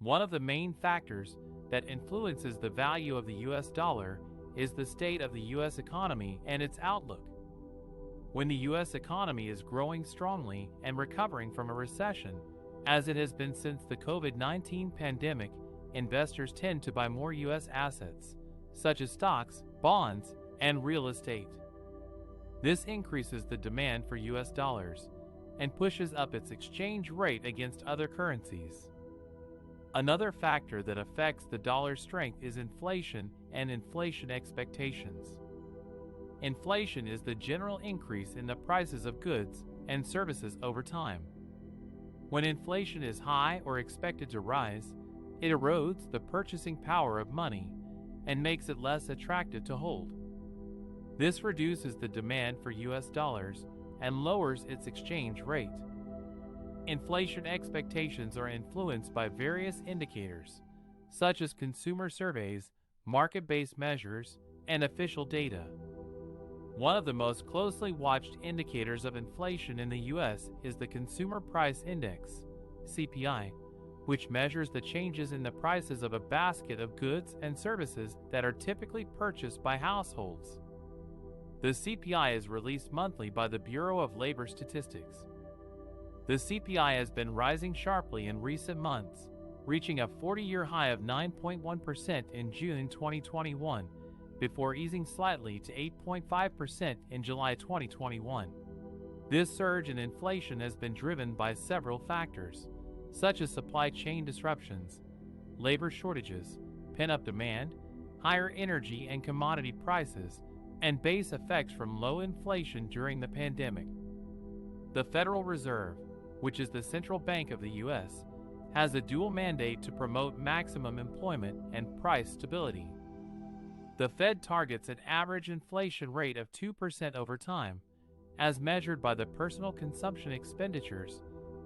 One of the main factors that influences the value of the US dollar is the state of the US economy and its outlook. When the US economy is growing strongly and recovering from a recession, as it has been since the COVID-19 pandemic, investors tend to buy more US assets, such as stocks, bonds, and real estate. This increases the demand for US dollars and pushes up its exchange rate against other currencies. Another factor that affects the dollar's strength is inflation and inflation expectations. Inflation is the general increase in the prices of goods and services over time. When inflation is high or expected to rise, it erodes the purchasing power of money and makes it less attractive to hold. This reduces the demand for US dollars and lowers its exchange rate. Inflation expectations are influenced by various indicators, such as consumer surveys, market-based measures, and official data. One of the most closely watched indicators of inflation in the U.S. is the Consumer Price Index, CPI, which measures the changes in the prices of a basket of goods and services that are typically purchased by households. The CPI is released monthly by the Bureau of Labor Statistics. The CPI has been rising sharply in recent months, reaching a 40-year high of 9.1% in June 2021, before easing slightly to 8.5% in July 2021. This surge in inflation has been driven by several factors, such as supply chain disruptions, labor shortages, pent-up demand, higher energy and commodity prices, and base effects from low inflation during the pandemic. The Federal Reserve, which is the central bank of the U.S., has a dual mandate to promote maximum employment and price stability. The Fed targets an average inflation rate of 2% over time, as measured by the Personal Consumption Expenditures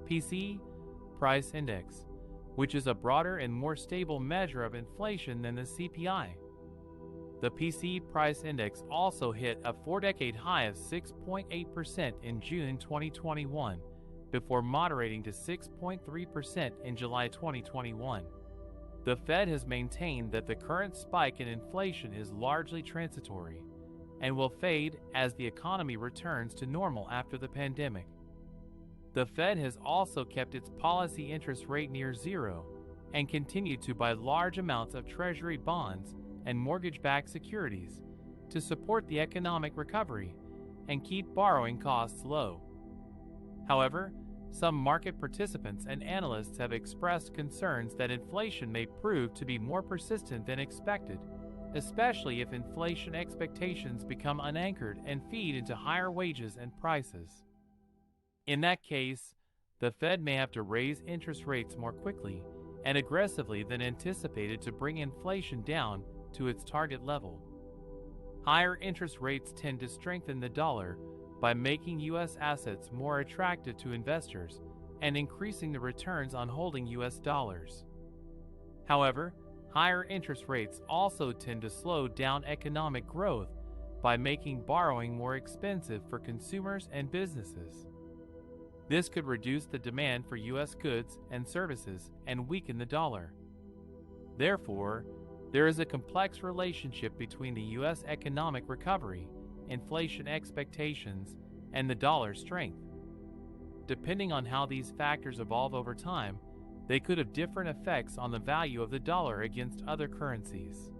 (PCE) price index, which is a broader and more stable measure of inflation than the CPI. The PCE price index also hit a four-decade high of 6.8% in June 2021, before moderating to 6.3% in July 2021. The Fed has maintained that the current spike in inflation is largely transitory and will fade as the economy returns to normal after the pandemic. The Fed has also kept its policy interest rate near zero and continued to buy large amounts of Treasury bonds and mortgage-backed securities to support the economic recovery and keep borrowing costs low. However, some market participants and analysts have expressed concerns that inflation may prove to be more persistent than expected, especially if inflation expectations become unanchored and feed into higher wages and prices. In that case, the Fed may have to raise interest rates more quickly and aggressively than anticipated to bring inflation down to its target level. Higher interest rates tend to strengthen the dollar by making U.S. assets more attractive to investors and increasing the returns on holding U.S. dollars. However, higher interest rates also tend to slow down economic growth by making borrowing more expensive for consumers and businesses. This could reduce the demand for U.S. goods and services and weaken the dollar. Therefore, there is a complex relationship between the U.S. economic recovery, inflation expectations, and the dollar's strength. Depending on how these factors evolve over time, they could have different effects on the value of the dollar against other currencies.